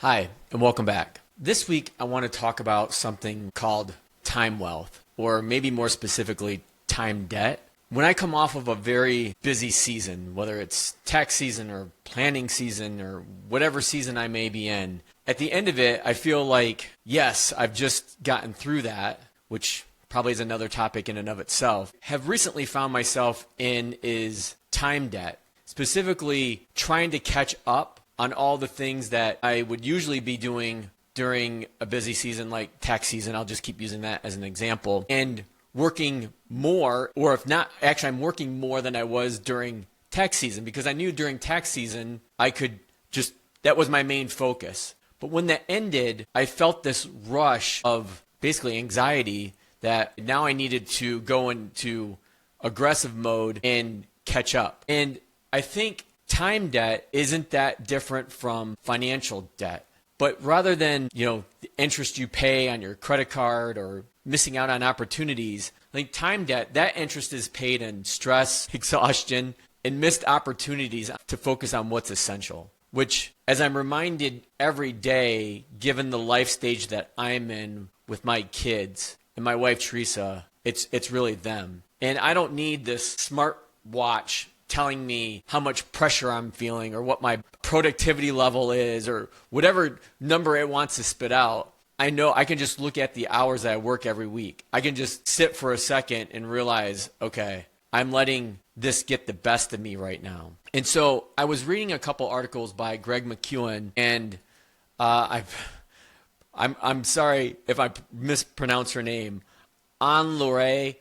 Hi, and welcome back. This week, I want to talk about something called time wealth, or maybe more specifically, time debt. When I come off of a very busy season, whether it's tax season or planning season or whatever season I may be in, at the end of it, I feel like, yes, I've just gotten through that, which probably is another topic in and of itself. Have recently found myself in is time debt, specifically trying to catch up on all the things that I would usually be doing during a busy season like tax season. I'll just keep using that as an example. And working more, or if not, actually I'm working more than I was during tax season, because I knew during tax season I could just, that was my main focus. But when that ended, I felt this rush of basically anxiety that now I needed to go into aggressive mode and catch up. And I think time debt isn't that different from financial debt. But rather than, the interest you pay on your credit card or missing out on opportunities, like time debt, that interest is paid in stress, exhaustion, and missed opportunities to focus on what's essential. Which, as I'm reminded every day, given the life stage that I'm in with my kids and my wife Teresa, it's really them. And I don't need this smart watch telling me how much pressure I'm feeling or what my productivity level is or whatever number it wants to spit out. I know I can just look at the hours that I work every week. I can just sit for a second and realize, okay, I'm letting this get the best of me right now. And so I was reading a couple articles by McKeown, and I'm sorry if I mispronounce her name, Laure.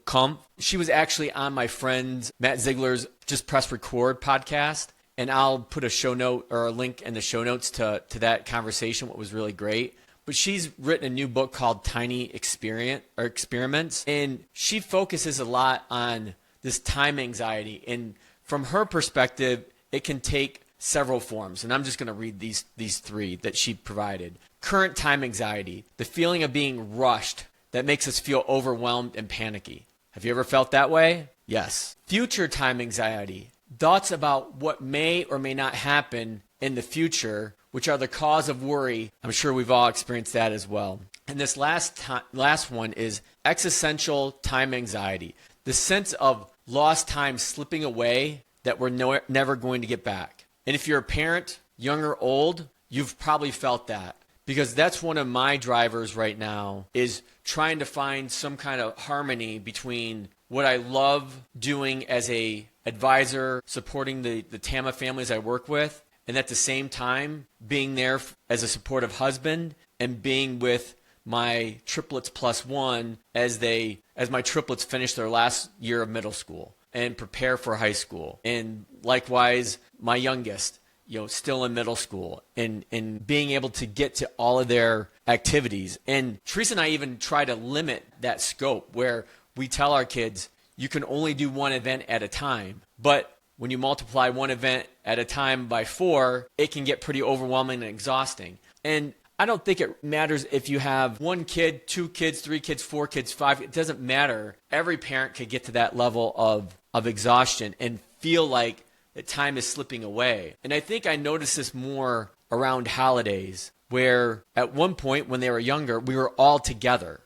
Cunff. She was actually on my friend Matt Ziegler's Just Press Record podcast, and I'll put a show note or a link in the show notes to that conversation, what was really great. But she's written a new book called Tiny Experiments, and she focuses a lot on this time anxiety. And from her perspective, it can take several forms. And I'm just going to read these three that she provided. Current time anxiety, the feeling of being rushed that makes us feel overwhelmed and panicky. Have you ever felt that way? Yes. Future time anxiety, thoughts about what may or may not happen in the future, which are the cause of worry. I'm sure we've all experienced that as well. And this last one is existential time anxiety, the sense of lost time slipping away that we're never going to get back. And if you're a parent, young or old, you've probably felt that. Because that's one of my drivers right now, is trying to find some kind of harmony between what I love doing as a advisor, supporting the TAMMA families I work with, and at the same time being there as a supportive husband and being with my triplets plus one as my triplets finish their last year of middle school and prepare for high school. And likewise, my youngest, still in middle school, and being able to get to all of their activities. And Teresa and I even try to limit that scope where we tell our kids, you can only do one event at a time. But when you multiply one event at a time by 4, it can get pretty overwhelming and exhausting. And I don't think it matters if you have 1 kid, 2 kids, 3 kids, 4 kids, 5. It doesn't matter. Every parent could get to that level of exhaustion and feel like that time is slipping away. And I think I noticed this more around holidays, where at one point when they were younger, we were all together.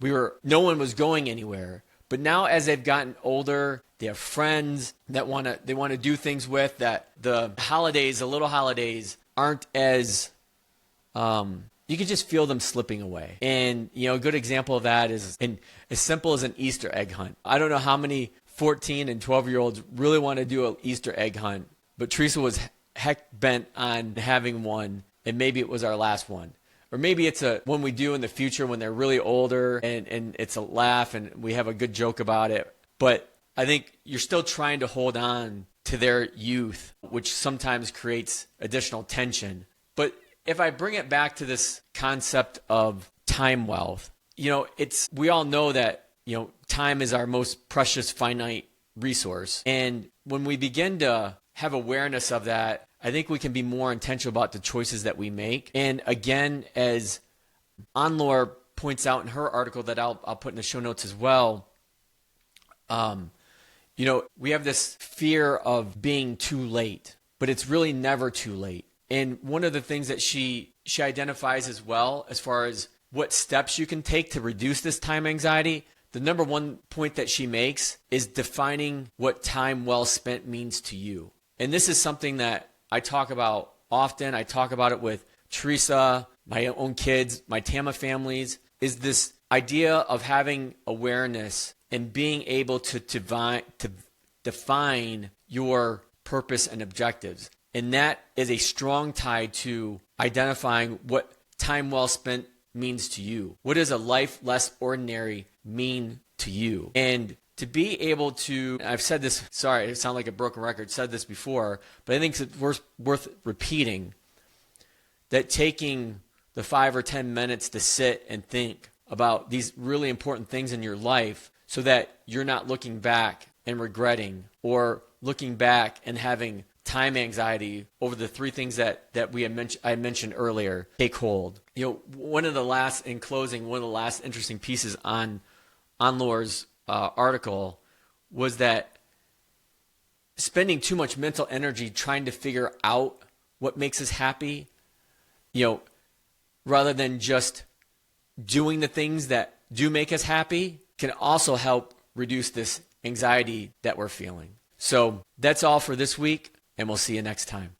No one was going anywhere. But now as they've gotten older, they have friends that they want to do things with, that the little holidays aren't as, you can just feel them slipping away. And, a good example of that is as simple as an Easter egg hunt. I don't know how many 14 and 12-year-olds really want to do an Easter egg hunt, but Teresa was heck bent on having one, and maybe it was our last one. Or maybe it's one we do in the future when they're really older, and it's a laugh and we have a good joke about it. But I think you're still trying to hold on to their youth, which sometimes creates additional tension. But if I bring it back to this concept of time wealth, we all know that time is our most precious finite resource. And when we begin to have awareness of that, I think we can be more intentional about the choices that we make. And again, as Laure points out in her article that I'll put in the show notes as well, we have this fear of being too late, but it's really never too late. And one of the things that she identifies as well, as far as what steps you can take to reduce this time anxiety, the number one point that she makes is defining what time well spent means to you. And this is something that I talk about often. I talk about it with Teresa, my own kids, my TAMMA families, is this idea of having awareness and being able to define your purpose and objectives. And that is a strong tie to identifying what time well spent means to you. What does a life less ordinary mean to you? And to be able to, I've said this, sorry, it sounds like a broken record, said this before, but I think it's worth repeating, that taking the 5 or 10 minutes to sit and think about these really important things in your life so that you're not looking back and regretting, or looking back and having time anxiety over the three things that I mentioned earlier take hold. One of the last interesting pieces on Laure's article was that spending too much mental energy trying to figure out what makes us happy, rather than just doing the things that do make us happy, can also help reduce this anxiety that we're feeling. So that's all for this week, and we'll see you next time.